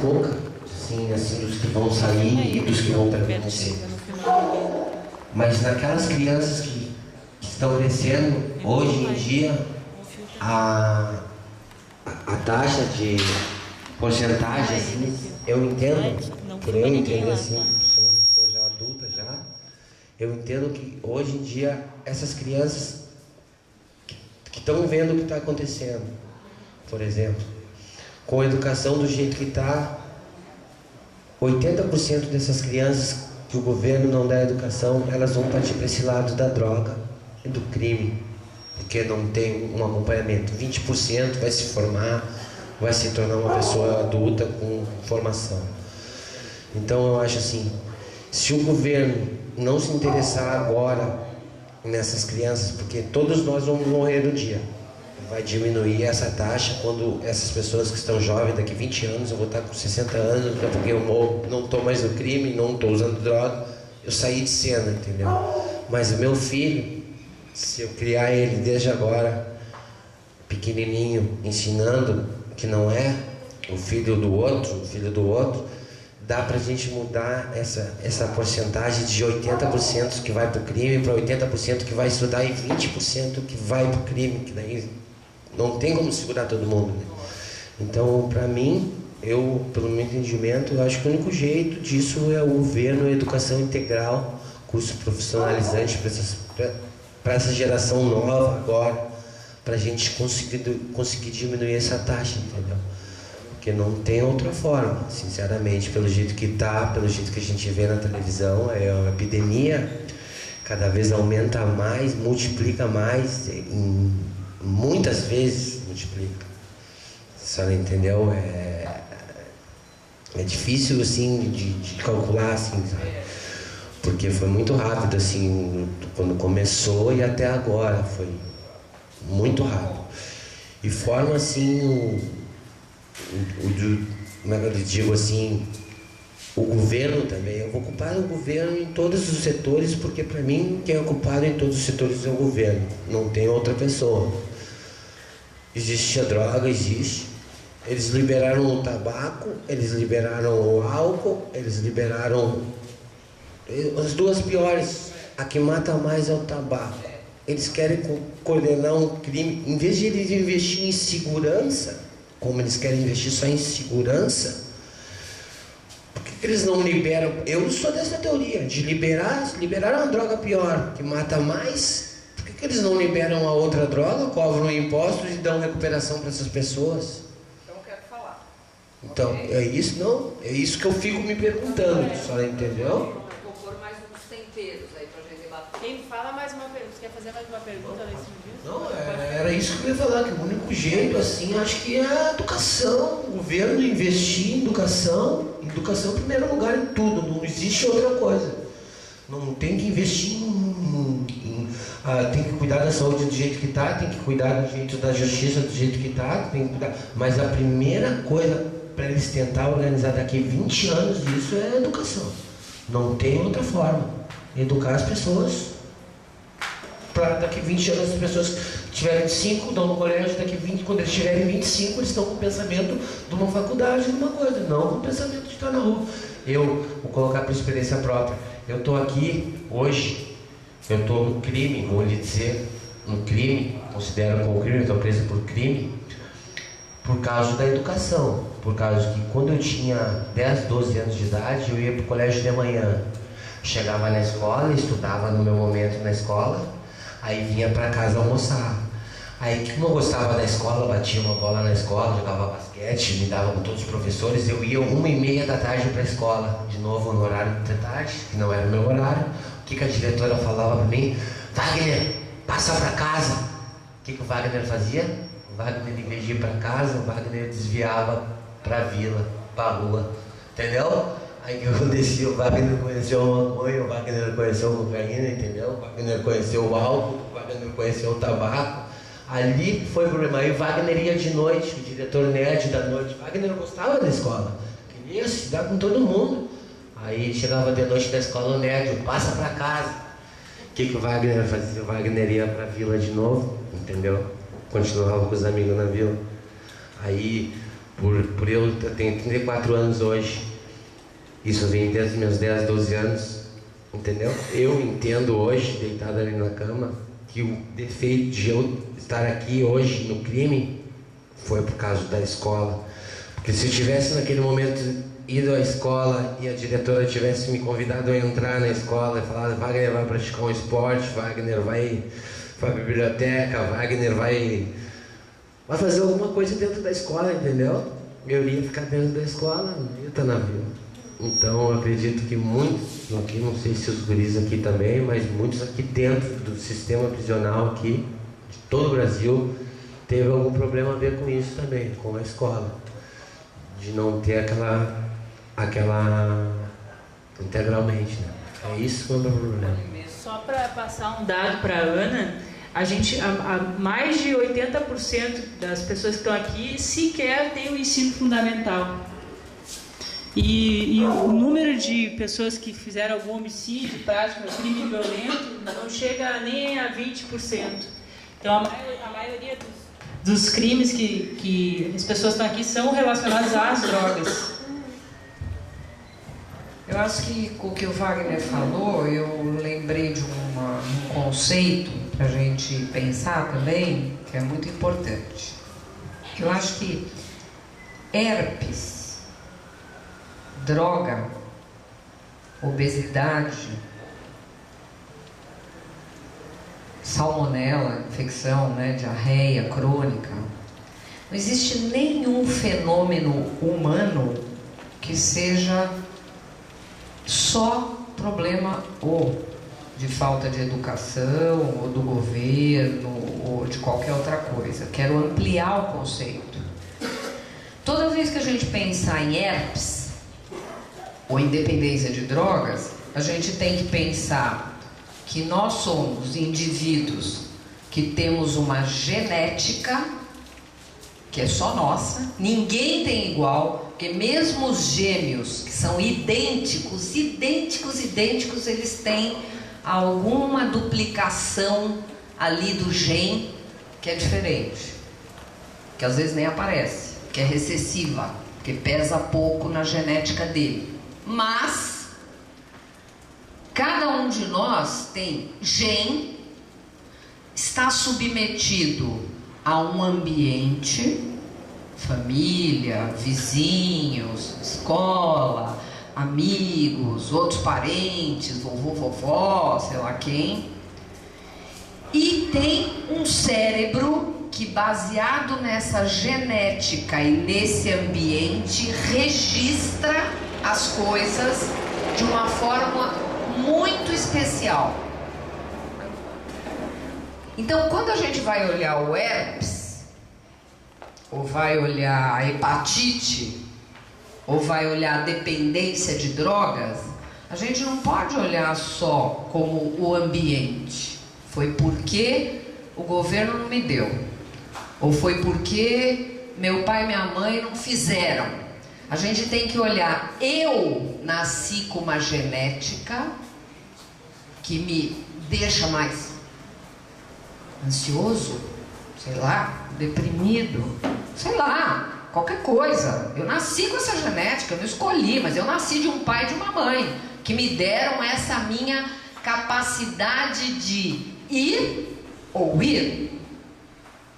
pouca, assim, dos que vão sair e dos que vão permanecer. Mas naquelas crianças que estão crescendo, hoje em dia, a taxa de porcentagem, assim, eu entendo, por eu entender assim, sou uma pessoa já adulta já, eu entendo que hoje em dia essas crianças que estão vendo o que está acontecendo, por exemplo, com a educação do jeito que está, 80% dessas crianças que o governo não dá educação, elas vão partir para esse lado da droga e do crime, porque não tem um acompanhamento. 20% vai se formar, vai se tornar uma pessoa adulta com formação. Então eu acho assim, se o governo não se interessar agora nessas crianças, porque todos nós vamos morrer um dia, vai diminuir essa taxa quando essas pessoas que estão jovens, daqui 20 anos, eu vou estar com 60 anos, porque eu morro, não estou mais no crime, não estou usando droga, eu saí de cena, entendeu? Mas o meu filho, se eu criar ele desde agora, pequenininho, ensinando que não é o filho do outro, dá pra gente mudar essa porcentagem de 80% que vai pro crime para 80% que vai estudar e 20% que vai pro crime, que daí não tem como segurar todo mundo, né? Então, para mim, pelo meu entendimento, eu acho que o único jeito disso é o governo, a educação integral, curso profissionalizante para essa geração nova agora, para a gente conseguir diminuir essa taxa, entendeu? Porque não tem outra forma, sinceramente, pelo jeito que tá, pelo jeito que a gente vê na televisão, é uma epidemia, cada vez aumenta mais, multiplica mais, muitas vezes multiplica. Você não entendeu? É difícil, assim, de calcular, assim, sabe? Porque foi muito rápido, assim, quando começou e até agora, foi muito rápido. E forma, assim, como é que eu digo assim, o governo também. Eu vou culpar o governo em todos os setores, porque para mim quem é culpado em todos os setores é o governo, não tem outra pessoa. Existe a droga, existe. Eles liberaram o tabaco, eles liberaram o álcool, eles liberaram as duas piores. A que mata mais é o tabaco. Eles querem coordenar um crime, em vez de eles investir em segurança, como eles querem investir só em segurança, por que eles não liberam? Eu sou dessa teoria, de liberar uma droga pior, que mata mais, por que eles não liberam a outra droga, cobram impostos e dão recuperação para essas pessoas? Então eu quero falar. Então, é isso que eu fico me perguntando, só entendeu? Vou pôr mais uns temperos aí pra gente debater. Quem fala mais uma pergunta, quer fazer mais uma pergunta nesse vídeo? Não, era isso que eu ia falar, que o único jeito, assim, acho que é a educação, o governo investir em educação em primeiro lugar em tudo, não existe outra coisa. Não tem que investir tem que cuidar da saúde do jeito que está, tem que cuidar do jeito da justiça do jeito que está, tem que cuidar, mas a primeira coisa para eles tentar organizar daqui 20 anos isso é a educação. Não tem outra forma. Educar as pessoas. Para daqui 20 anos as pessoas tiverem 5, dão no colégio, daqui 20, quando eles tiverem 25, eles estão com o pensamento de uma faculdade, de uma coisa, não com o pensamento de estar na rua. Eu vou colocar por experiência própria. Eu estou aqui hoje, eu estou no crime, vou lhe dizer, no crime, considero como crime, estou preso por crime, por causa da educação, por causa que quando eu tinha 10, 12 anos de idade, eu ia para o colégio de manhã, chegava na escola, estudava no meu momento na escola, aí vinha para casa almoçar. Aí, como eu gostava da escola, batia uma bola na escola, jogava basquete, me dava com todos os professores, eu ia 1h30 da tarde para a escola, de novo no horário de tarde, que não era o meu horário. O que a diretora falava para mim? Wagner, passa para casa. O que o Wagner fazia? O Wagner, em vez de ir para casa, o Wagner desviava para a vila, para a rua, entendeu? Aí o que acontecia? O Wagner conheceu a maconha, o Wagner conheceu a cocaína, entendeu? O Wagner conheceu o álcool, o Wagner conheceu o tabaco. Ali foi o problema. Aí o Wagner ia de noite, o diretor nerd da noite. O Wagner gostava da escola, queria se dar com todo mundo. Aí chegava de noite da escola, o nerd, passa pra casa. O que o Wagner fazia? O Wagner ia pra vila de novo, entendeu? Continuava com os amigos na vila. Aí por eu tenho 34 anos hoje, isso vem desde os meus 10, 12 anos, entendeu? Eu entendo hoje, deitado ali na cama, que o defeito de eu estar aqui hoje no crime foi por causa da escola. Porque se eu tivesse naquele momento ido à escola e a diretora tivesse me convidado a entrar na escola e falado: Wagner vai praticar um esporte, Wagner vai para a biblioteca, Wagner vai fazer alguma coisa dentro da escola, entendeu? Eu ia ficar dentro da escola, não ia estar na vila. Então eu acredito que muitos aqui, não sei se os guris aqui também, mas muitos aqui dentro do sistema prisional aqui, de todo o Brasil, teve algum problema a ver com isso também, com a escola. De não ter aquela integralmente, né? É isso que é o meu problema. Só para passar um dado para a Ana, mais de 80% das pessoas que estão aqui sequer têm o ensino fundamental. E o número de pessoas que fizeram algum homicídio, prática, crime violento, não chega nem a 20%. Então a maioria dos crimes que as pessoas estão aqui são relacionados às drogas. Eu acho que com o que o Wagner falou, eu lembrei de um conceito para a gente pensar também, que é muito importante. Eu acho que herpes, droga, obesidade, salmonela, infecção, né, diarreia crônica, não existe nenhum fenômeno humano que seja só problema ou de falta de educação, ou do governo, ou de qualquer outra coisa. Quero ampliar o conceito. Toda vez que a gente pensar em herpes ou em dependência de drogas, a gente tem que pensar que nós somos indivíduos que temos uma genética que é só nossa, ninguém tem igual, porque mesmo os gêmeos, que são idênticos, eles têm alguma duplicação ali do gene que é diferente, que às vezes nem aparece, que é recessiva, que pesa pouco na genética dele. Mas cada um de nós tem gene, está submetido a um ambiente, família, vizinhos, escola, amigos, outros parentes, vovô, vovó, sei lá quem, e tem um cérebro que, baseado nessa genética e nesse ambiente, registra as coisas de uma forma muito especial. Então, quando a gente vai olhar o herpes, ou vai olhar a hepatite, ou vai olhar a dependência de drogas, a gente não pode olhar só como o ambiente. Foi porque o governo não me deu, ou foi porque meu pai e minha mãe não fizeram. A gente tem que olhar, eu nasci com uma genética que me deixa mais ansioso, sei lá, deprimido, sei lá, qualquer coisa. Eu nasci com essa genética, eu não escolhi, mas eu nasci de um pai e de uma mãe que me deram essa minha capacidade de ir ou ir.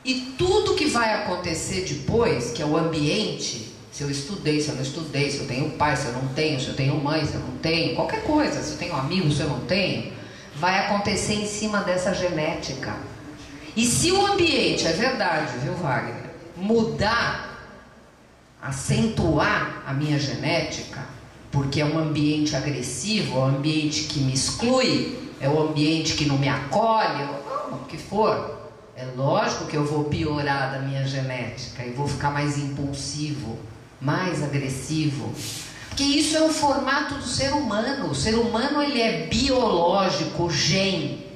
E tudo que vai acontecer depois, que é o ambiente, se eu estudei, se eu não estudei, se eu tenho pai, se eu não tenho, se eu tenho mãe, se eu não tenho, qualquer coisa, se eu tenho amigos, se eu não tenho, vai acontecer em cima dessa genética. E se o ambiente, é verdade, viu, Wagner, mudar, acentuar a minha genética, porque é um ambiente agressivo, é um ambiente que me exclui, é um ambiente que não me acolhe, o que for, é lógico que eu vou piorar da minha genética e vou ficar mais impulsivo, mais agressivo. Porque isso é o formato do ser humano. O ser humano, ele é biológico, gen.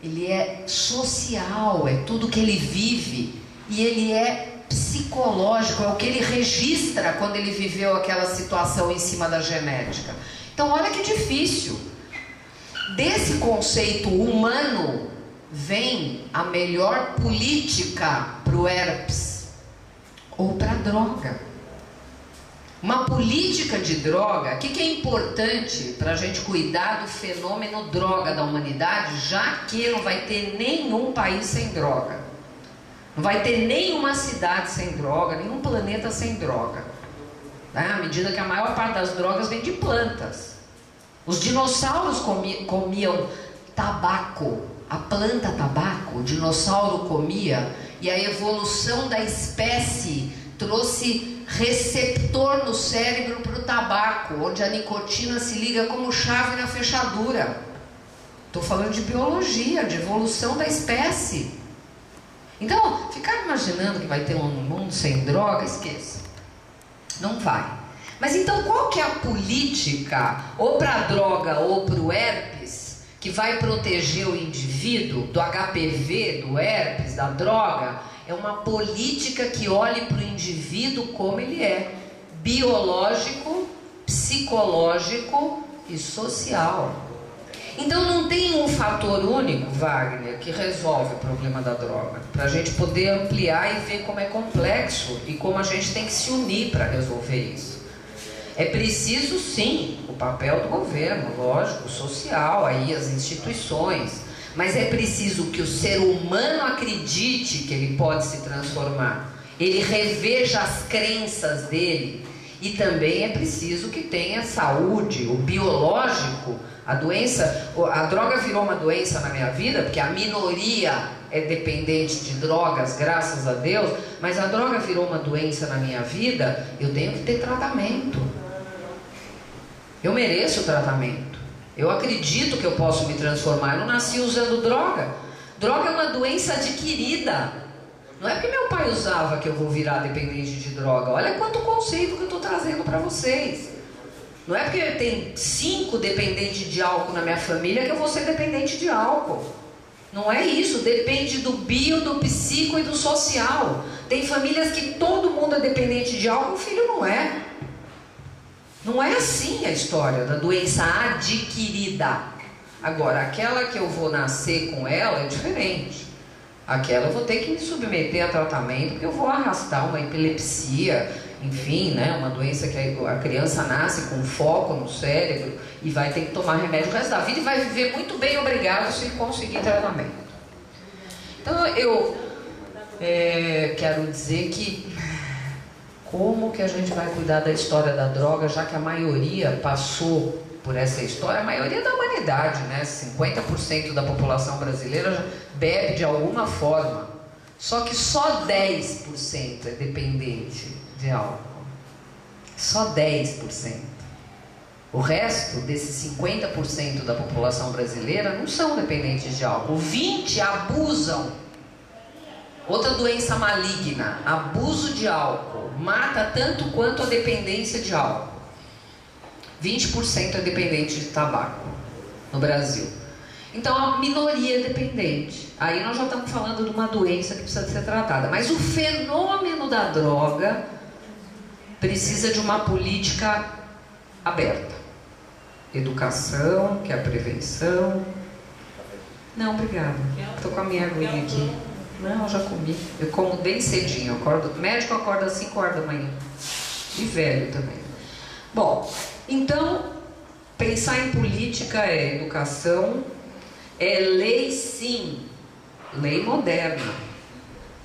Ele é social, é tudo que ele vive, e ele é psicológico, é o que ele registra quando ele viveu aquela situação em cima da genética. Então olha que difícil. Desse conceito humano vem a melhor política para o herpes ou para a droga. Uma política de droga, o que é importante para a gente cuidar do fenômeno droga da humanidade, já que não vai ter nenhum país sem droga. Não vai ter nenhuma cidade sem droga, nenhum planeta sem droga. À medida que a maior parte das drogas vem de plantas. Os dinossauros comiam tabaco, a planta tabaco, o dinossauro comia, e a evolução da espécie trouxe receptor no cérebro para o tabaco, onde a nicotina se liga como chave na fechadura. Estou falando de biologia, de evolução da espécie. Então, ficar imaginando que vai ter um mundo sem droga, esqueça. Não vai. Mas então qual que é a política, ou para a droga ou para o herpes, que vai proteger o indivíduo do HPV, do herpes, da droga? É uma política que olhe para o indivíduo como ele é, biológico, psicológico e social. Então não tem um fator único, Wagner, que resolve o problema da droga, para a gente poder ampliar e ver como é complexo e como a gente tem que se unir para resolver isso. É preciso sim o papel do governo, lógico, social, aí as instituições. Mas é preciso que o ser humano acredite que ele pode se transformar. Ele reveja as crenças dele. E também é preciso que tenha saúde, o biológico. A droga virou uma doença na minha vida, porque a minoria é dependente de drogas, graças a Deus. Mas a droga virou uma doença na minha vida, eu tenho que ter tratamento. Eu mereço tratamento. Eu acredito que eu posso me transformar. Eu não nasci usando droga. Droga é uma doença adquirida. Não é porque meu pai usava que eu vou virar dependente de droga. Olha quanto conceito que eu estou trazendo para vocês. Não é porque tem 5 dependentes de álcool na minha família que eu vou ser dependente de álcool. Não é isso. Depende do bio, do psico e do social. Tem famílias que todo mundo é dependente de álcool, o filho não é. Não é assim a história da doença adquirida. Agora, aquela que eu vou nascer com ela é diferente. Aquela eu vou ter que me submeter a tratamento, porque eu vou arrastar uma epilepsia, enfim, né, uma doença que a criança nasce com foco no cérebro e vai ter que tomar remédio o resto da vida e vai viver muito bem, obrigado, se conseguir tratamento. Então, eu quero dizer que como que a gente vai cuidar da história da droga, já que a maioria passou por essa história, a maioria da humanidade, né? 50% da população brasileira bebe de alguma forma. Só que só 10% é dependente de álcool. Só 10%. O resto desses 50% da população brasileira não são dependentes de álcool. 20% abusam. Outra doença maligna, abuso de álcool, mata tanto quanto a dependência de álcool. 20% é dependente de tabaco no Brasil. Então a minoria é dependente. Aí nós já estamos falando de uma doença que precisa ser tratada. Mas o fenômeno da droga precisa de uma política aberta. Educação, que é a prevenção. Não, obrigada. Estou com a minha aguinha aqui. Não, eu já comi. Eu como bem cedinho. O médico acorda às 5 horas da manhã. E velho também. Bom, então, pensar em política é educação, é lei sim, lei moderna,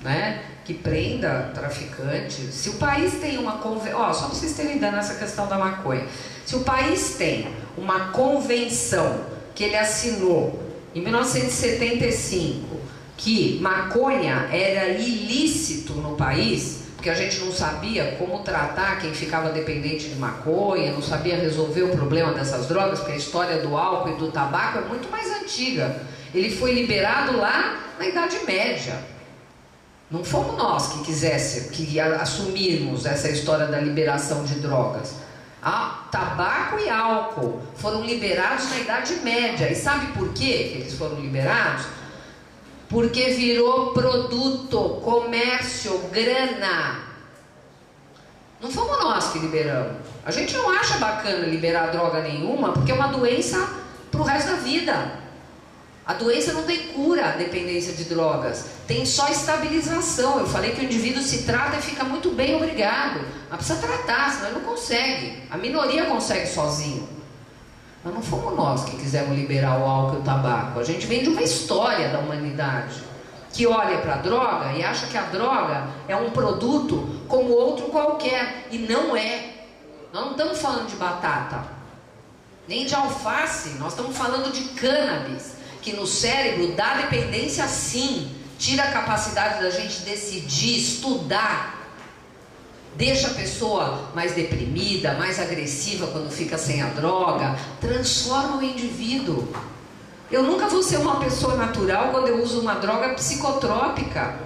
né? Que prenda traficantes. Se o país tem uma convenção, só para vocês terem ideia nessa questão da maconha. Se o país tem uma convenção que ele assinou em 1975, que maconha era ilícito no país, porque a gente não sabia como tratar quem ficava dependente de maconha, não sabia resolver o problema dessas drogas, porque a história do álcool e do tabaco é muito mais antiga. Ele foi liberado lá na Idade Média. Não fomos nós que assumirmos essa história da liberação de drogas. Tabaco e álcool foram liberados na Idade Média. E sabe por quê que eles foram liberados? Porque virou produto, comércio, grana. Não fomos nós que liberamos. A gente não acha bacana liberar droga nenhuma, porque é uma doença pro resto da vida. A doença não tem cura, a dependência de drogas. Tem só estabilização. Eu falei que o indivíduo se trata e fica muito bem, obrigado. Mas precisa tratar, senão ele não consegue. A minoria consegue sozinho. Mas não fomos nós que quisemos liberar o álcool e o tabaco. A gente vem de uma história da humanidade que olha para a droga e acha que a droga é um produto como outro qualquer. E não é. Nós não estamos falando de batata, nem de alface. Nós estamos falando de cannabis, que no cérebro dá dependência sim, tira a capacidade da gente decidir, estudar, deixa a pessoa mais deprimida, mais agressiva quando fica sem a droga, transforma o indivíduo. Eu nunca vou ser uma pessoa natural quando eu uso uma droga psicotrópica.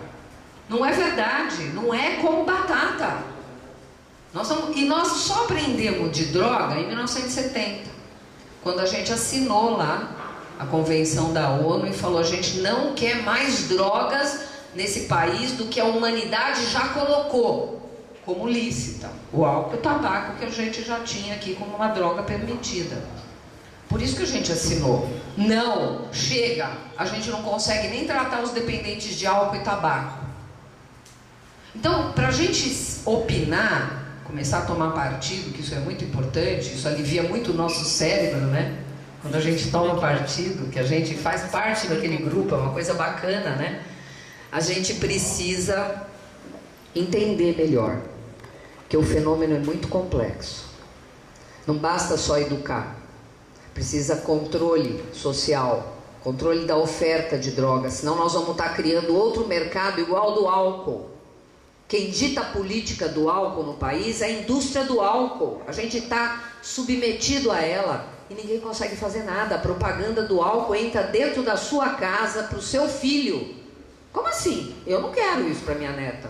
Não é verdade, não é como batata. Nós só aprendemos de droga em 1970, quando a gente assinou lá a convenção da ONU e falou: a gente não quer mais drogas nesse país do que a humanidade já colocou como lícita. O álcool e o tabaco, que a gente já tinha aqui como uma droga permitida. Por isso que a gente assinou. Não, chega, a gente não consegue nem tratar os dependentes de álcool e tabaco. Então, para a gente opinar, começar a tomar partido, que isso é muito importante, isso alivia muito o nosso cérebro, né? Quando a gente toma partido, que a gente faz parte daquele grupo, é uma coisa bacana, né? A gente precisa entender melhor que o fenômeno é muito complexo. Não basta só educar, precisa controle social, controle da oferta de drogas, senão nós vamos estar criando outro mercado igual ao do álcool. Quem dita a política do álcool no país é a indústria do álcool. A gente está submetido a ela e ninguém consegue fazer nada. A propaganda do álcool entra dentro da sua casa para o seu filho. Como assim? Eu não quero isso para minha neta.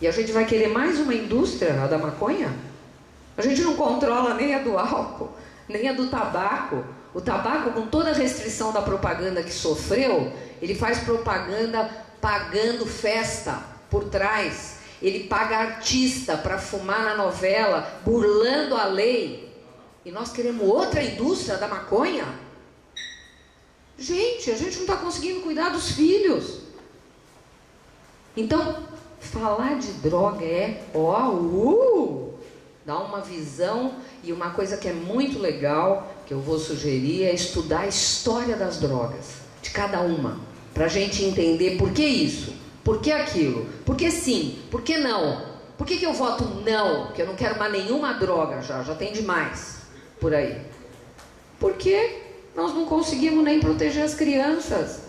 E a gente vai querer mais uma indústria, a da maconha? A gente não controla nem a do álcool, nem a do tabaco. O tabaco, com toda a restrição da propaganda que sofreu, ele faz propaganda pagando festa por trás. Ele paga artista para fumar na novela, burlando a lei. E nós queremos outra indústria da maconha? Gente, a gente não está conseguindo cuidar dos filhos. Então, falar de droga é dá uma visão. E uma coisa que é muito legal, que eu vou sugerir, é estudar a história das drogas, de cada uma, para a gente entender por que isso, por que aquilo, por que sim, por que não. Por que eu voto não? Que eu não quero mais nenhuma droga, já tem demais por aí. Porque nós não conseguimos nem proteger as crianças.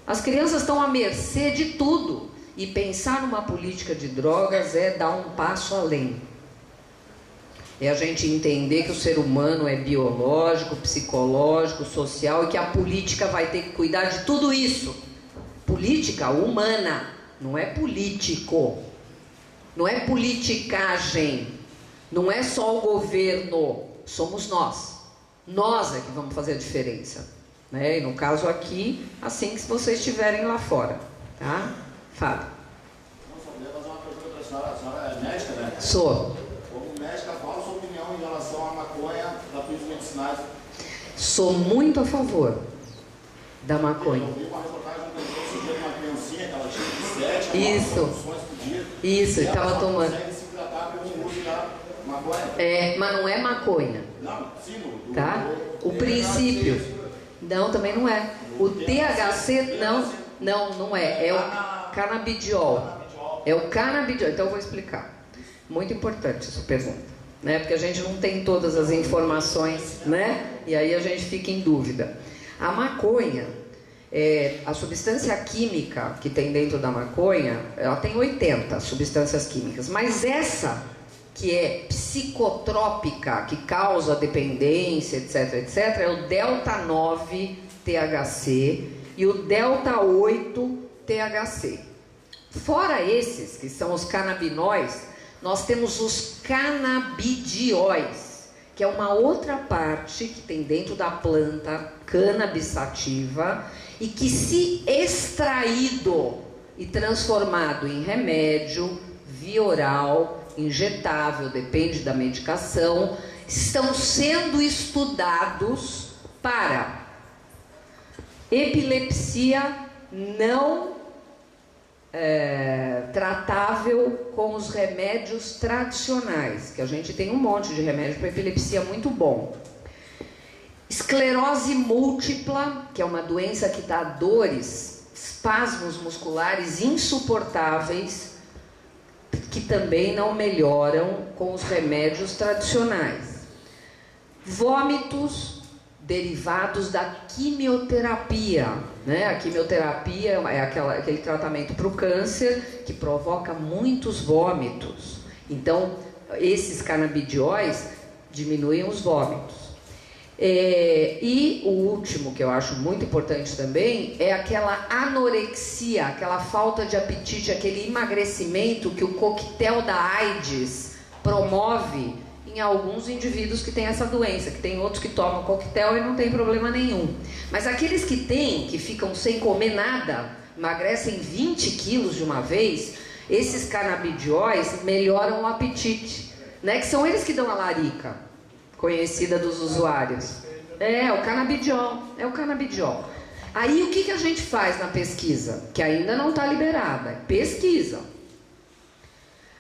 As crianças estão à mercê de tudo. E pensar numa política de drogas é dar um passo além. É a gente entender que o ser humano é biológico, psicológico, social, e que a política vai ter que cuidar de tudo isso. Política humana, não é político, não é politicagem, não é só o governo, somos nós. Nós é que vamos fazer a diferença, né? E no caso aqui, assim que vocês estiverem lá fora, tá? Fábio. Não, só queria fazer uma pergunta para a senhora. A senhora é médica, né? Sou. Como médica, qual a sua opinião em relação à maconha para fins medicinais? Sou muito a favor da maconha. Eu vi uma reportagem que eu de uma criancinha que ela tinha de 7 Isso. por dia. Isso, estava tomando. Consegue se tratar com o uso da maconha? É, mas não é maconha. Não, sim, Tá? O princípio. Não, também não é. O THC, não é. É o canabidiol. É o canabidiol. Então eu vou explicar. Muito importante essa pergunta, né? Porque a gente não tem todas as informações, né? E aí a gente fica em dúvida. A maconha, a substância química que tem dentro da maconha, ela tem 80 substâncias químicas, mas essa que é psicotrópica, que causa dependência, etc, etc, é o delta 9 THC e o delta 8 THC. Fora esses, que são os canabinóis, nós temos os canabidióis, que é uma outra parte que tem dentro da planta cannabis sativa e que, se extraído e transformado em remédio, via oral, injetável, depende da medicação, estão sendo estudados para Epilepsia não tratável com os remédios tradicionais, que a gente tem um monte de remédio para epilepsia muito bom. Esclerose múltipla, que é uma doença que dá dores, espasmos musculares insuportáveis, que também não melhoram com os remédios tradicionais. Vômitos derivados da quimioterapia, né? A quimioterapia é aquele tratamento para o câncer que provoca muitos vômitos. Então, esses canabidióis diminuem os vômitos. E o último, que eu acho muito importante também, é aquela anorexia, aquela falta de apetite, aquele emagrecimento que o coquetel da AIDS promove em alguns indivíduos que têm essa doença, que tem outros que tomam coquetel e não tem problema nenhum. Mas aqueles que têm, que ficam sem comer nada, emagrecem 20 quilos de uma vez, esses canabidióis melhoram o apetite, né? Que são eles que dão a larica, conhecida dos usuários. É o canabidiol. Aí o que a gente faz na pesquisa? Que ainda não está liberada, pesquisa.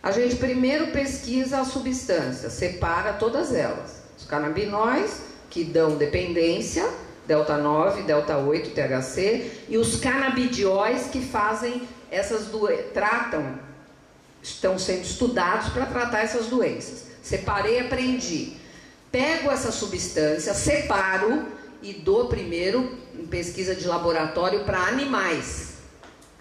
A gente primeiro pesquisa a substância, separa todas elas. Os canabinóis, que dão dependência, delta 9, delta 8, THC, e os canabidióis que fazem essas tratam, estão sendo estudados para tratar essas doenças. Separei e aprendi. Pego essa substância, separo e dou primeiro em pesquisa de laboratório para animais.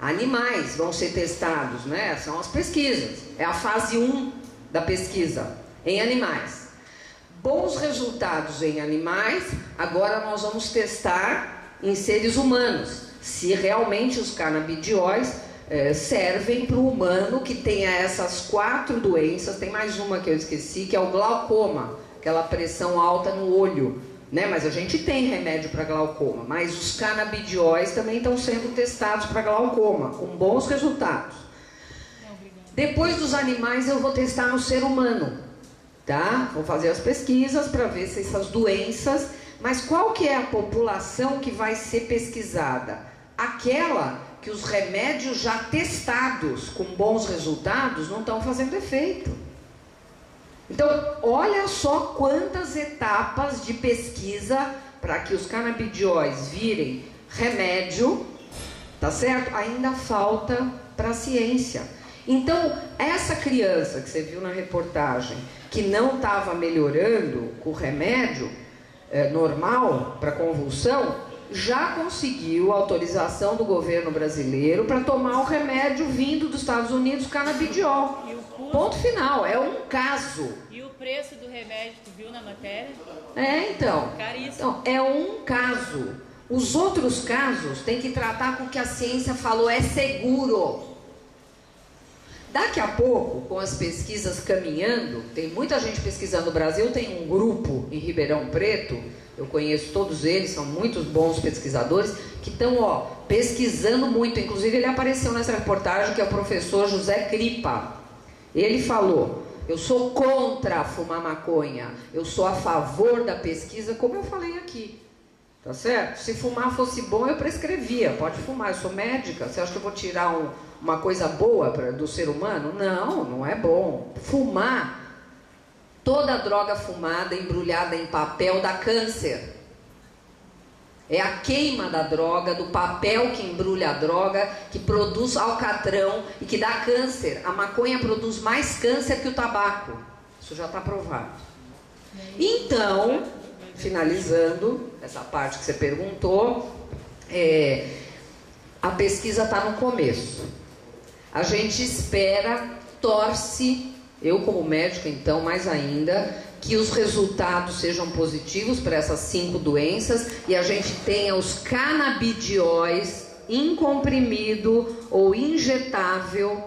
Animais vão ser testados, né? São as pesquisas. É a fase 1 da pesquisa, em animais. Bons resultados em animais, agora nós vamos testar em seres humanos. Se realmente os canabidióis servem para o humano que tenha essas 4 doenças. Tem mais uma que eu esqueci, que é o glaucoma, aquela pressão alta no olho, né? Mas a gente tem remédio para glaucoma, mas os canabidióis também estão sendo testados para glaucoma, com bons resultados. Depois dos animais eu vou testar no ser humano, tá? Vou fazer as pesquisas para ver se essas doenças, mas qual que é a população que vai ser pesquisada? Aquela que os remédios já testados com bons resultados não estão fazendo efeito. Então, olha só quantas etapas de pesquisa para que os canabidióis virem remédio, tá certo? Ainda falta para a ciência. Então, essa criança que você viu na reportagem, que não estava melhorando com o remédio normal para convulsão, já conseguiu autorização do governo brasileiro para tomar o remédio vindo dos Estados Unidos, canabidiol. Ponto final, é um caso. E o preço do remédio, tu viu na matéria? Então. Caríssimo. Então, é um caso. Os outros casos tem que tratar com o que a ciência falou é seguro. Daqui a pouco, com as pesquisas caminhando, tem muita gente pesquisando no Brasil, tem um grupo em Ribeirão Preto, eu conheço todos eles, são muitos bons pesquisadores, que estão pesquisando muito. Inclusive ele apareceu nessa reportagem, que é o professor José Cripa. Ele falou: eu sou contra fumar maconha, eu sou a favor da pesquisa, como eu falei aqui. Tá certo? Se fumar fosse bom, eu prescrevia. Pode fumar, eu sou médica. Você acha que eu vou tirar uma coisa boa do ser humano? Não, não é bom. Fumar, toda droga fumada, embrulhada em papel, dá câncer. É a queima da droga, do papel que embrulha a droga, que produz alcatrão e que dá câncer. A maconha produz mais câncer que o tabaco. Isso já está provado. Então, finalizando essa parte que você perguntou, a pesquisa está no começo. A gente espera, torce, eu como médica então mais ainda, que os resultados sejam positivos para essas 5 doenças e a gente tenha os canabidióis em comprimido ou injetável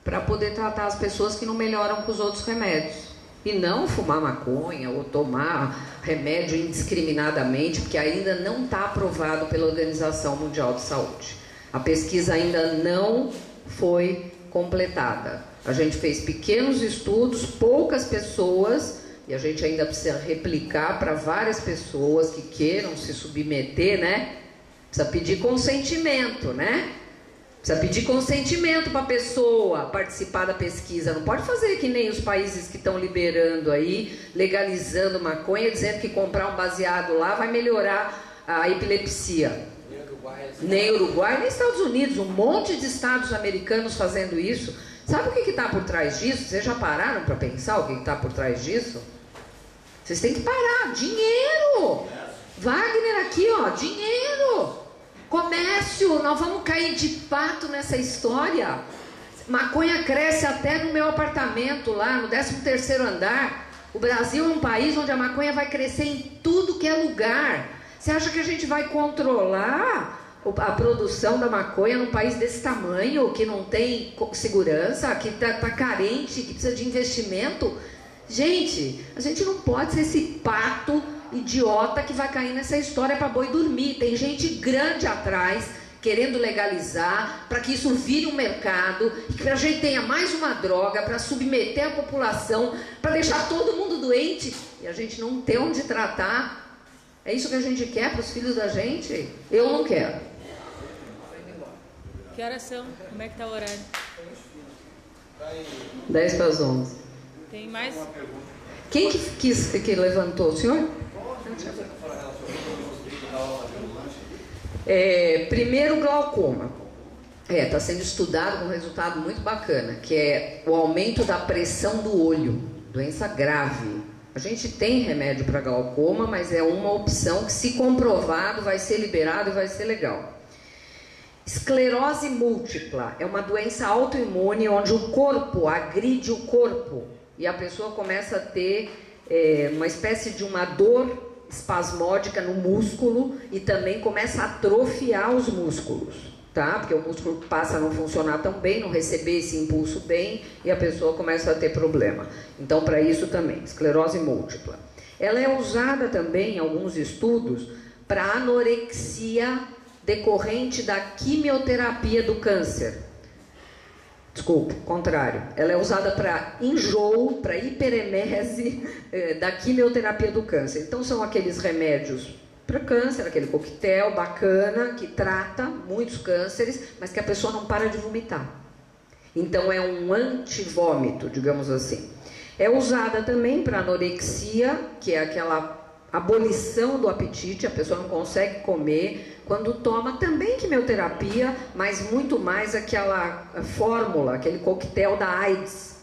para poder tratar as pessoas que não melhoram com os outros remédios. E não fumar maconha ou tomar remédio indiscriminadamente, porque ainda não está aprovado pela Organização Mundial de Saúde. A pesquisa ainda não foi completada. A gente fez pequenos estudos, poucas pessoas, e a gente ainda precisa replicar para várias pessoas que queiram se submeter, né? Precisa pedir consentimento, né? Precisa pedir consentimento para a pessoa participar da pesquisa. Não pode fazer que nem os países que estão liberando aí, legalizando maconha, dizendo que comprar um baseado lá vai melhorar a epilepsia. Nem Uruguai, nem Estados Unidos. Um monte de estados americanos fazendo isso. Sabe o que está por trás disso? Vocês já pararam para pensar o que está por trás disso? Vocês têm que parar. Dinheiro! Wagner aqui, ó, dinheiro! Comércio, nós vamos cair de pato nessa história. Maconha cresce até no meu apartamento lá, no 13º andar. O Brasil é um país onde a maconha vai crescer em tudo que é lugar. Você acha que a gente vai controlar a produção da maconha num país desse tamanho, que não tem segurança, que tá carente, que precisa de investimento? Gente, a gente não pode ser esse pato idiota que vai cair nessa história para boi dormir. Tem gente grande atrás querendo legalizar para que isso vire um mercado, que a gente tenha mais uma droga para submeter a população, para deixar todo mundo doente e a gente não ter onde tratar. É isso que a gente quer para os filhos da gente? Eu não quero. Que horas são? Como é que tá o horário? 10 para as 11. Tem mais? Quem que levantou? O senhor? Primeiro, glaucoma. Está sendo estudado com um resultado muito bacana, que é o aumento da pressão do olho, doença grave. A gente tem remédio para glaucoma, mas é uma opção que, se comprovado, vai ser liberado e vai ser legal. Esclerose múltipla é uma doença autoimune onde o corpo agride o corpo e a pessoa começa a ter uma espécie de uma dor espasmódica no músculo e também começa a atrofiar os músculos, tá? Porque o músculo passa a não funcionar tão bem, não receber esse impulso bem e a pessoa começa a ter problema. Então, para isso também, esclerose múltipla. Ela é usada também em alguns estudos para anorexia decorrente da quimioterapia do câncer. Desculpe, contrário. Ela é usada para enjoo, para hiperemese da quimioterapia do câncer. Então são aqueles remédios para câncer, aquele coquetel bacana que trata muitos cânceres, mas que a pessoa não para de vomitar. Então é um antivômito, digamos assim. É usada também para anorexia, que é aquela abolição do apetite, a pessoa não consegue comer quando toma também quimioterapia, mas muito mais aquela fórmula, aquele coquetel da AIDS,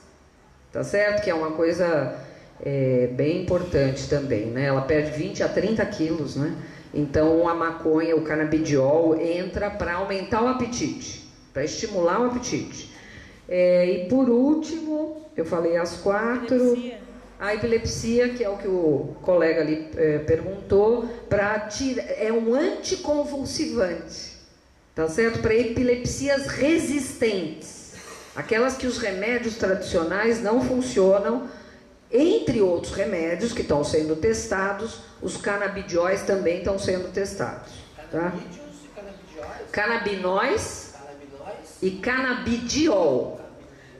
tá certo? Que é uma coisa bem importante também, né? Ela perde 20 a 30 quilos, né? Então a maconha, o canabidiol entra para aumentar o apetite, para estimular o apetite. E por último, eu falei as 4... A epilepsia, que é o que o colega ali perguntou, é um anticonvulsivante, tá certo? Para epilepsias resistentes, aquelas que os remédios tradicionais não funcionam, entre outros remédios que estão sendo testados, os canabidióis também estão sendo testados. Tá? Canabinóis e canabidiol.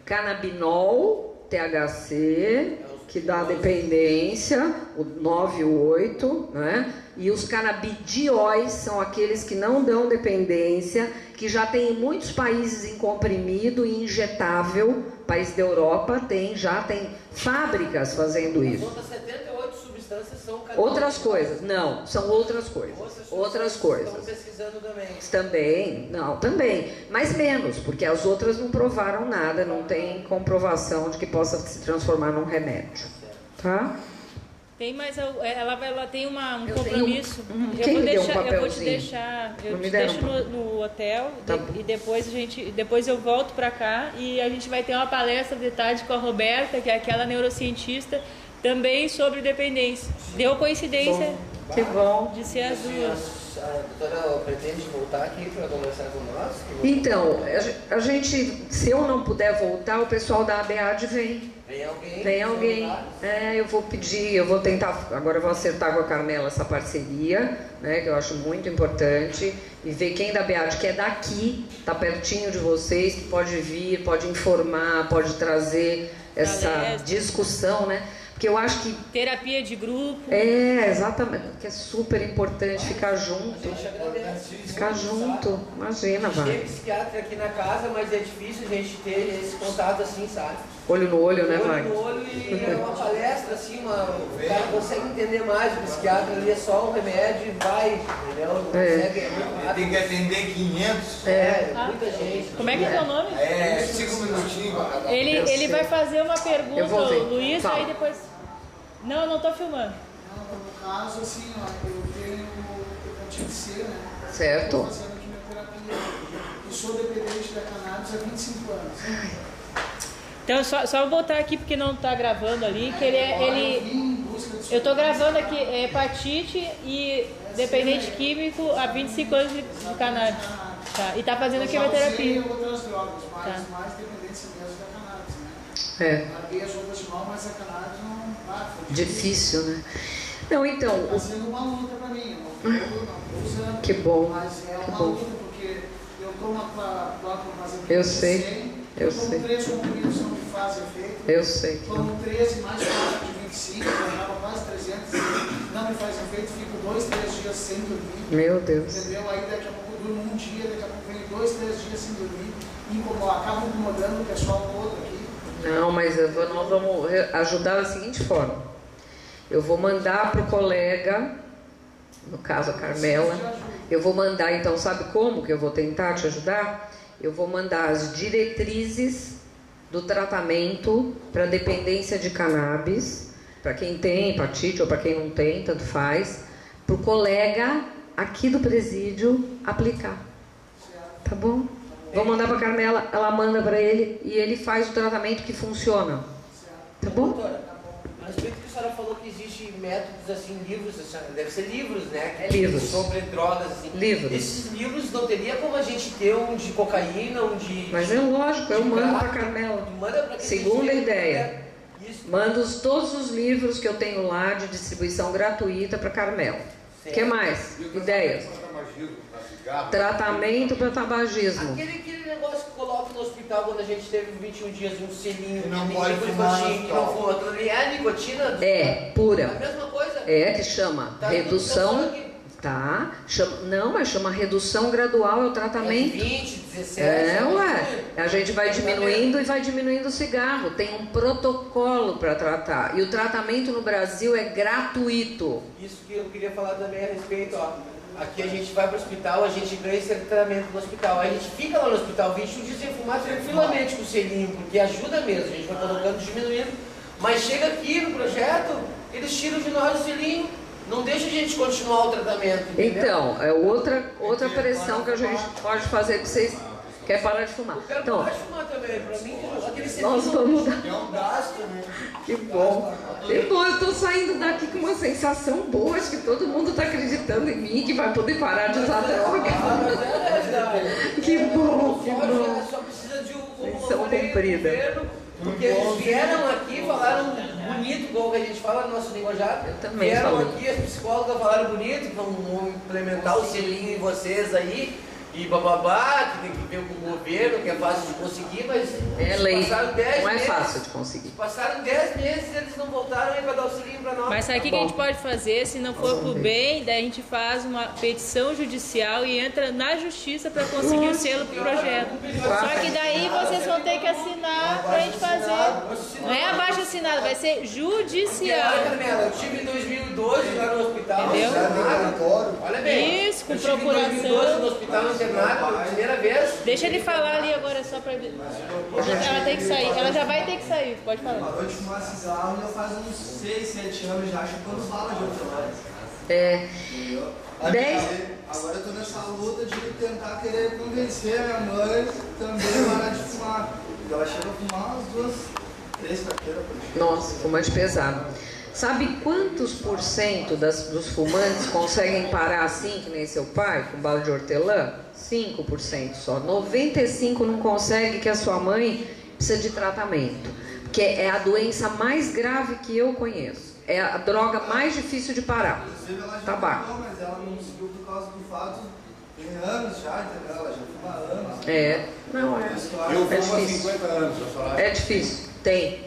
Canabinol, THC, que dá dependência, o 9 e o 8, né? E os canabidióis são aqueles que não dão dependência, que já tem em muitos países em comprimido e injetável. País da Europa já tem fábricas fazendo isso. As outras 78 substâncias são outras coisas, não, são outras coisas. Outras coisas. Estão pesquisando também. Também, não, também, mas menos, porque as outras não provaram nada, não tem comprovação de que possa se transformar num remédio, tá? Tem, mas ela tem um compromisso. Quem me deu um eu vou te papelzinho? deixar, eu te deixo no hotel, Tá e depois eu volto para cá e a gente vai ter uma palestra de tarde com a Roberta, que é aquela neurocientista, também sobre dependência. Deu coincidência. Que bom. De ser as duas. A doutora pretende voltar aqui para conversar com nós? Então, a gente, se eu não puder voltar, o pessoal da ABAD vem. Vem alguém. Eu vou pedir, eu vou tentar, agora eu vou acertar com a Carmela essa parceria, né, que eu acho muito importante, e ver quem da ABAD que é daqui, tá pertinho de vocês, que pode vir, pode informar, pode trazer essa discussão, né? Porque que eu acho que... Terapia de grupo. Exatamente, que é super importante ficar junto. Ficar junto, imagina, vai. Tem psiquiatra aqui na casa, mas é difícil a gente ter esse contato assim, sabe? Olho no olho, né, vai? Olho no olho e é uma palestra assim, o cara consegue entender mais, o psiquiatra ali é só um remédio e vai, entendeu? Não consegue, é muito rápido. Tem que atender 500. Muita gente. Como é que é teu nome? 5 minutinhos. Ele vai fazer uma pergunta, Eu vou ver. Luiz, Fala. aí depois... Não, eu não tô filmando. Não, no caso, assim, ó, eu tenho hepatite C, né? Certo. Estou fazendo quimioterapia. E sou dependente da cannabis há 25 anos. Então, só vou botar aqui porque não tá gravando ali, que eu tô gravando aqui, hepatite e dependente químico há 25 anos de cannabis. Tá, e tá fazendo quimioterapia. Eu outras drogas, mas mais dependência mesmo da cannabis, né? Larguei as outras de mal, mas a cannabis não... Difícil, né? Não, então... Tá sendo uma luta pra mim, eu não tô usando. Que bom. Mas é uma luta, porque eu tomo a placa fazer eu sei. Eu tomo sei. 3 comprimidos não me faz efeito. Eu sei. Tomo 13 mais 4 de 25, eu ganhava quase 300, não me faz efeito, fico 2, 3 dias sem dormir. Meu Deus. Entendeu? Aí daqui a pouco eu durmo um dia, daqui a pouco venho 2, 3 dias sem dormir, acabo incomodando o pessoal todo aqui. Não, mas nós vamos ajudar da seguinte forma. Eu vou mandar para o colega, no caso a Carmela, eu vou mandar, então, sabe como que eu vou tentar te ajudar? Eu vou mandar as diretrizes do tratamento para dependência de cannabis, para quem tem hepatite ou para quem não tem, tanto faz, para o colega aqui do presídio aplicar. Tá bom? Vou mandar para a Carmela, ela manda para ele e ele faz o tratamento que funciona. Tá bom? Doutora, a respeito que a senhora falou que existe métodos assim, livros, deve ser livros, né? Livros. Sobre drogas, assim. Livros. Esses livros não teria como a gente ter um de cocaína, um de... Mas é lógico, eu mando para a Carmela. Manda pra quem Segunda tem ideia. Isso. Mando todos os livros que eu tenho lá de distribuição gratuita para Carmela. O que mais? Ideias. Tratamento para tabagismo. Aquele negócio que coloca no hospital quando a gente teve 21 dias um selinho Que não de pode fumar no nicotina, que não hospital. fuma. Aquilo ali é nicotina? É, A pura. mesma coisa? É, que chama Tá, redução. então, só Tá? Não, mas chama redução gradual, é o que tratamento. 20, 17... A gente vai diminuindo e vai diminuindo o cigarro. Tem um protocolo para tratar. E o tratamento no Brasil é gratuito. Isso que eu queria falar também a respeito, ó. Aqui a gente vai para o hospital, a gente ganha esse tratamento no hospital. Aí a gente fica lá no hospital 21 dias sem fumar tranquilamente com o selinho, porque ajuda mesmo, a gente vai colocando, diminuindo. Mas chega aqui no projeto, eles tiram de nós o selinho, não deixa a gente continuar o tratamento. Entendeu? Então, é outra pressão que a gente pode fazer para vocês. Quer parar de fumar? Eu quero Então, parar de fumar também, para mim, aquele selinho... nós vamos dar. É um gasto, né? Que bom. Que bom, eu tô saindo daqui com uma sensação boa. Acho que todo mundo tá acreditando em mim que vai poder parar de usar droga. Mas é verdade. Que bom, que bom. Só precisa de Missão cumprida. governo, porque eles vieram aqui, falaram bonito, igual que a gente fala no nosso linguajar. Eu também vieram falei. aqui, as psicólogas falaram bonito, que vão implementar o selinho em vocês aí. E bababá, que tem que ver com o governo, que é fácil de conseguir, mas É lei. passaram 10 Não é meses. fácil de conseguir. Passaram 10 meses, eles não voltaram aí para dar o selinho para nós. Mas sabe o que, que a gente pode fazer? Se não for pro bem, daí a gente faz uma petição judicial e entra na justiça para conseguir o selo pro projeto. Só que daí vocês vão ter que assinar pra gente fazer. Não é abaixo assinado, vai ser Olha, judicial. Carmela, eu estive em 2012 lá no hospital. Entendeu? internado. Olha bem. Isso, com eu estive em 2012 no procuração. hospital internado pela primeira vez. Deixa ele falar ali agora só pra ver. Ela tem que sair, ela já vai ter que sair, pode falar. Parou de fumar cigarro já faz uns 6, 7 anos já, chupando bala de outra vez. É. 10. Agora eu tô nessa luta de tentar querer convencer a minha mãe também a parar de fumar. Ela chega a fumar umas 2, 3 carteiras por dia. Nossa, fumante pesado. Sabe quantos por cento dos fumantes conseguem parar assim, que nem seu pai, com bala de hortelã? 5% só. 95% não consegue, que a sua mãe precisa de tratamento. Porque é a doença mais grave que eu conheço. É a droga mais difícil de parar. Inclusive ela já Tabaco. fumou, mas ela não conseguiu por causa do fato, tem anos já, entendeu? Ela já fuma há anos. É, não é. Eu É fumo há difícil. 50 anos, eu sou lá. É difícil. Tem.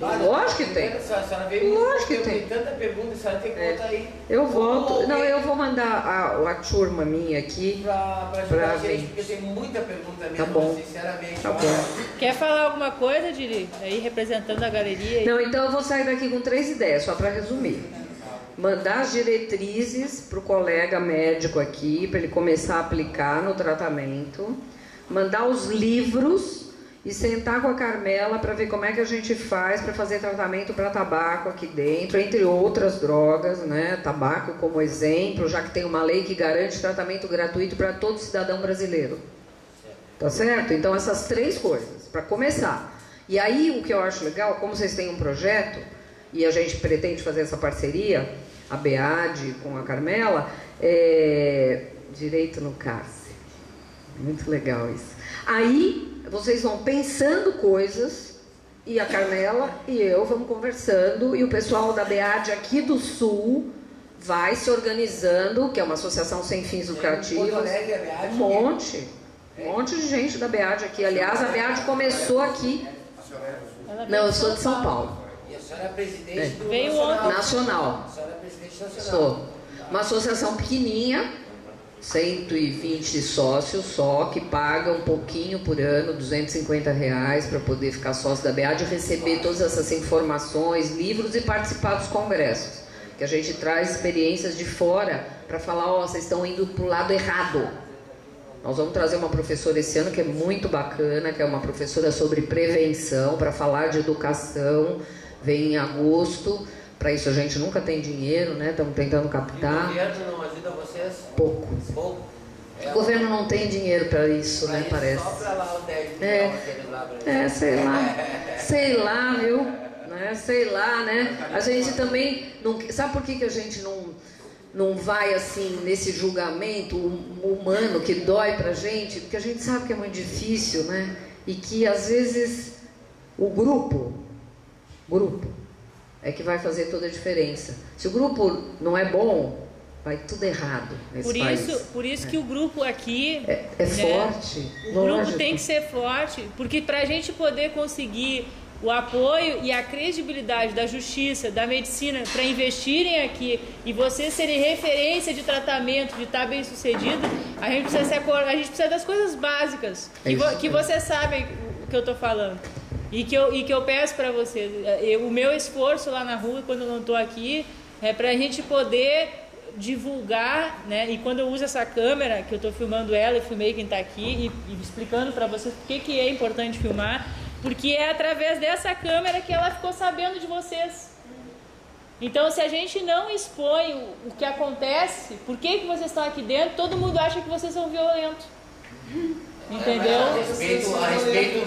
Lógico que tem. A senhora veio Lógico que tem. tanta pergunta, a senhora tem que botar aí. Eu volto. Não, eu vou mandar a turma minha aqui Pra ajudar a gente, ver. porque tem muita pergunta mesmo, Tá bom. sinceramente. Tá bom. Quer falar alguma coisa, Diri? Aí representando a galeria? Não, então eu vou sair daqui com 3 ideias, só para resumir. Mandar as diretrizes para o colega médico aqui, para ele começar a aplicar no tratamento. Mandar os livros e sentar com a Carmela para ver como é que a gente faz para fazer tratamento para tabaco aqui dentro, entre outras drogas, né? Tabaco como exemplo, já que tem uma lei que garante tratamento gratuito para todo cidadão brasileiro. Tá certo? Então essas 3 coisas, para começar. E aí o que eu acho legal, como vocês têm um projeto, e a gente pretende fazer essa parceria, a BEAD com a Carmela, direito no cárcere. Muito legal isso. Aí vocês vão pensando coisas, e a Carmela e eu vamos conversando, e o pessoal da BEAD aqui do Sul vai se organizando, que é uma associação sem fins lucrativos. Um monte de gente da BEAD aqui. Aliás, a BEAD começou aqui. Não, eu sou de São Paulo. E a senhora é presidente do Veio Nacional. Nacional. A senhora é presidente nacional. Sou. Uma associação pequenininha, 120 sócios só, que pagam um pouquinho por ano, R$250, para poder ficar sócio da BEAD e receber todas essas informações, livros e participar dos congressos. Que a gente traz experiências de fora para falar, ó, vocês estão indo para o lado errado. Nós vamos trazer uma professora esse ano que é muito bacana, que é uma professora sobre prevenção, para falar de educação, vem em agosto. Para isso a gente nunca tem dinheiro, né? Estamos tentando captar. O governo não ajuda vocês? Pouco. Pouco? O governo não tem dinheiro para isso, né? Parece. Só para lá o 10 milhões lá pra gente. Sei lá. Sei lá, viu? Né? Sei lá, né? A gente também não... Sabe por que a gente não vai assim nesse julgamento humano que dói pra gente? Porque a gente sabe que é muito difícil, né? E que às vezes o grupo é que vai fazer toda a diferença. Se o grupo não é bom, vai tudo errado nesse país. Por isso que o grupo aqui é forte. O grupo tem que ser forte, porque para a gente poder conseguir o apoio e a credibilidade da justiça, da medicina, para investirem aqui e vocês serem referência de tratamento, de estar bem sucedido, a gente precisa das coisas básicas, que vocês sabem o que eu estou falando. E que eu peço para vocês, o meu esforço lá na rua, quando eu não estou aqui, é para a gente poder divulgar, né? E quando eu uso essa câmera, que eu estou filmando ela e filmei quem está aqui, e explicando para vocês por que é importante filmar, porque é através dessa câmera que ela ficou sabendo de vocês. Então, se a gente não expõe o que acontece, por que vocês estão aqui dentro, todo mundo acha que vocês são violentos. Entendeu? A respeito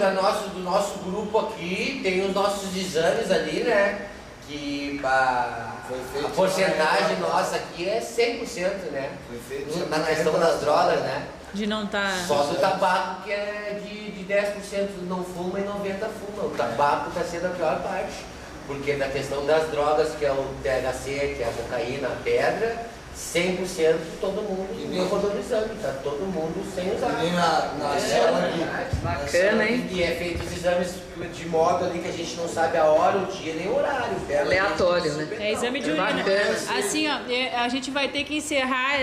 do nosso grupo aqui, tem os nossos exames ali, né? Que a porcentagem nossa aqui é 100%, né? Na questão das drogas, né? De não estar... Só do tabaco, que é de 10% não fuma e 90% fuma. O tabaco está sendo a pior parte. Porque na questão das drogas, que é o THC, que é a cocaína, a pedra, 100% todo mundo não rodou no exame, tá todo mundo sem usar. E na cela aqui. Bacana, hein? E é feito os exames de modo ali que a gente não sabe a hora, o dia, nem o horário. Aleatório, né? É exame de urina. Assim, ó, a gente vai ter que encerrar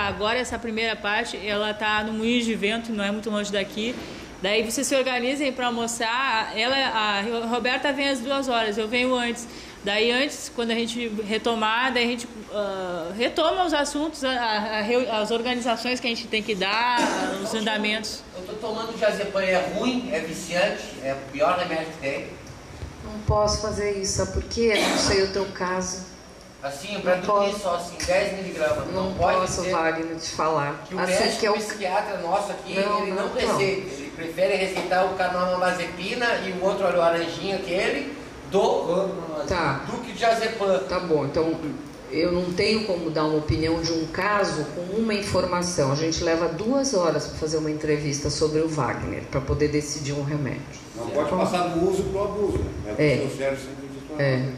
agora essa primeira parte. Ela tá no Moinho de Vento, não é muito longe daqui. Daí vocês se organizem para almoçar. A Roberta vem às 2 horas, eu venho antes. Daí antes, quando a gente retomar, daí a gente retoma os assuntos, as organizações que a gente tem que dar, os andamentos. Eu tô tomando diazepam, é ruim, é viciante, é o pior remédio que tem. Não posso fazer isso, sabe por quê? Não sei o teu caso. Assim, pra dormir só assim, 10 miligramas. Não pode posso, ser Wagner, te falar. que o assim médico, que é o psiquiatra nosso aqui, ele não receita. Ele prefere receitar o canamazepina e o outro laranjinha aquele do que diazepam. Tá bom, então eu não tenho como dar uma opinião de um caso com uma informação. A gente leva 2 horas para fazer uma entrevista sobre o Wagner, para poder decidir um remédio. Não pode passar do uso pro abuso, né?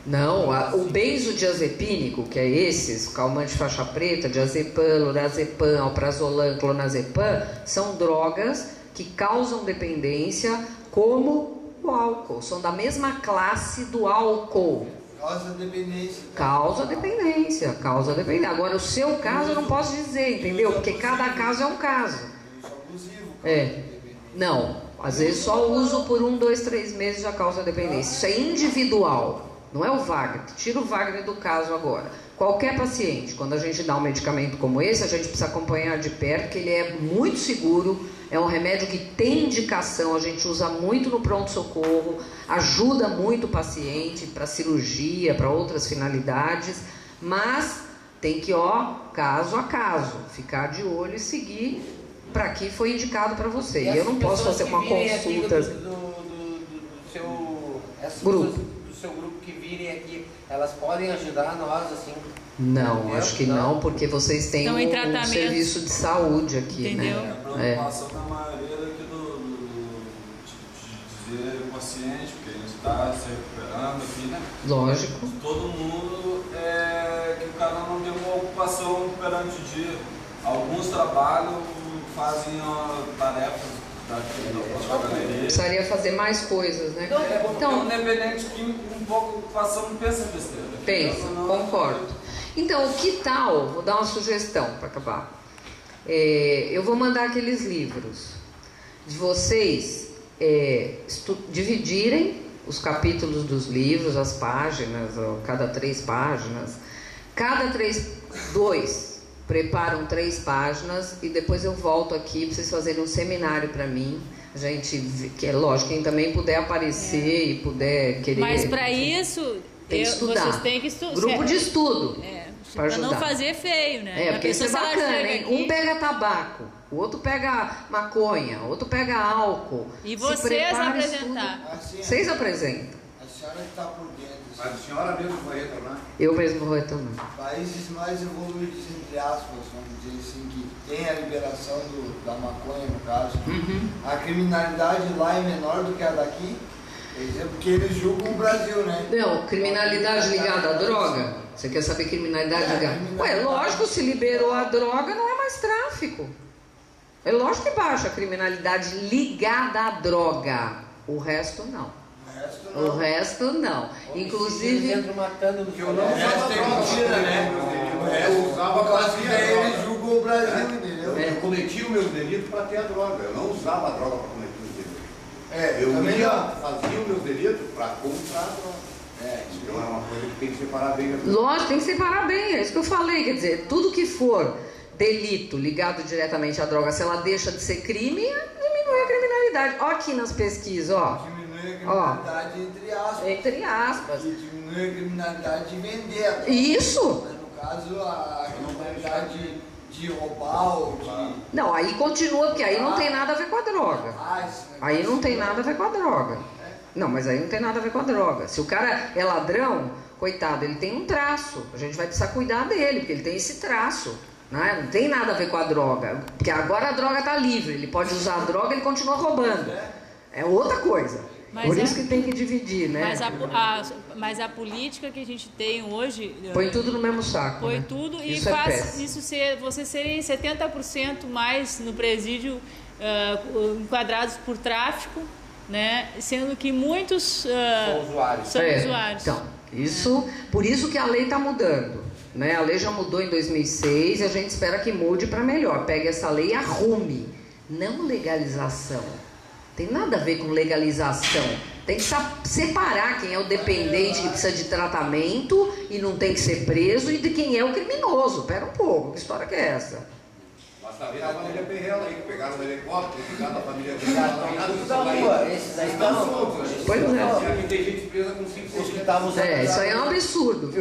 Não, o benzodiazepínico, que é esses, calmante faixa preta, diazepam, lorazepam, alprazolam, clonazepam, são drogas que causam dependência, como o álcool, são da mesma classe do álcool. Causa dependência. Causa dependência, causa dependência. Agora, o seu caso eu não posso dizer, entendeu? Porque cada caso é um caso. Não, às vezes só uso por 1, 2, 3 meses já causa dependência. Isso é individual, não é o Wagner. Tira o Wagner do caso agora. Qualquer paciente, quando a gente dá um medicamento como esse, a gente precisa acompanhar de perto, porque ele é muito seguro, é um remédio que tem indicação, a gente usa muito no pronto-socorro, ajuda muito o paciente para cirurgia, para outras finalidades, mas tem que, caso a caso, ficar de olho e seguir para que foi indicado para você. E eu não posso fazer uma consulta do seu grupo. Do seu grupo que virem aqui, elas podem ajudar nós assim? Não, acho que não, porque vocês têm um serviço de saúde aqui, entendeu? Né? A preocupação da maioria daqui de dizer o paciente, porque ele está se recuperando aqui, né? Lógico. Todo mundo que o cara não tem uma ocupação perante o dia. Alguns trabalham, fazem tarefas da galeria. Precisaria fazer mais coisas, né? Então, independente que um pouco a ocupação não pensa em besteira. Pensa, concordo. Então, que tal, vou dar uma sugestão para acabar. Eu vou mandar aqueles livros de vocês dividirem os capítulos dos livros, as páginas, cada 3 páginas. Dois preparam 3 páginas e depois eu volto aqui para vocês fazerem um seminário para mim. A gente, que é lógico, quem também puder aparecer e puder querer. Mas para isso, tem que estudar. vocês têm que estudar. Grupo de estudo. Para não fazer feio, né? Porque isso é bacana, hein? Um pega tabaco, o outro pega maconha, o outro pega álcool. E vocês apresentar. Vocês apresentam. A senhora está por dentro. Mas a senhora mesmo vai retornar? Eu mesmo vou retornar. Países mais evoluídos, entre aspas, vamos dizer assim, que tem a liberação da maconha, no caso. A criminalidade lá é menor do que a daqui. Porque eles julgam o Brasil, né? Não, criminalidade ligada à droga. Você quer saber criminalidade ligada? Ué, lógico, se liberou a droga, não é mais tráfico. É lógico que baixa a criminalidade ligada à droga. O resto não. O resto não. Inclusive. Dentro matando no o resto tem mentira, né? O resto usava quase que eles julgam o Brasil, entendeu? Eu cometi os meus delitos para ter a droga. Eu não usava a droga para cometer os delitos. Eu fazia os meus delitos para comprar a droga. Então é uma coisa que tem que separar bem. Lógico, tem que separar bem, é isso que eu falei. Quer dizer, tudo que for delito ligado diretamente à droga, se ela deixa de ser crime, diminui a criminalidade. Ó, aqui nas pesquisas, Diminui a criminalidade entre aspas. Entre aspas. E diminui a criminalidade de vender. Isso. Mas no caso, a criminalidade de roubar ou de... Não, aí continua, porque aí não tem nada a ver com a droga. Aí não tem nada a ver com a droga. Não, mas aí não tem nada a ver com a droga. Se o cara é ladrão, coitado, ele tem um traço. A gente vai precisar cuidar dele, porque ele tem esse traço. Né? Não tem nada a ver com a droga. Porque agora a droga está livre. Ele pode usar a droga e ele continua roubando. É outra coisa. Por isso que tem que dividir, né? Mas a política que a gente tem hoje... Põe tudo no mesmo saco. Põe né? tudo e isso faz vocês serem 70% mais no presídio enquadrados por tráfico, né? Sendo que muitos são usuários. Então, por isso que a lei está mudando. Né? A lei já mudou em 2006 e a gente espera que mude para melhor. Pegue essa lei e arrume. Não legalização. Tem nada a ver com legalização. Tem que separar quem é o dependente que precisa de tratamento e não tem que ser preso e de quem é o criminoso. Pera um pouco, que história que é essa? Basta ver a família Perrela aí, que pegaram o helicóptero, ficaram a família Perrela. Esses daí estão soltos. Pois é. Tem gente presa com 5 isso aí é um absurdo, viu?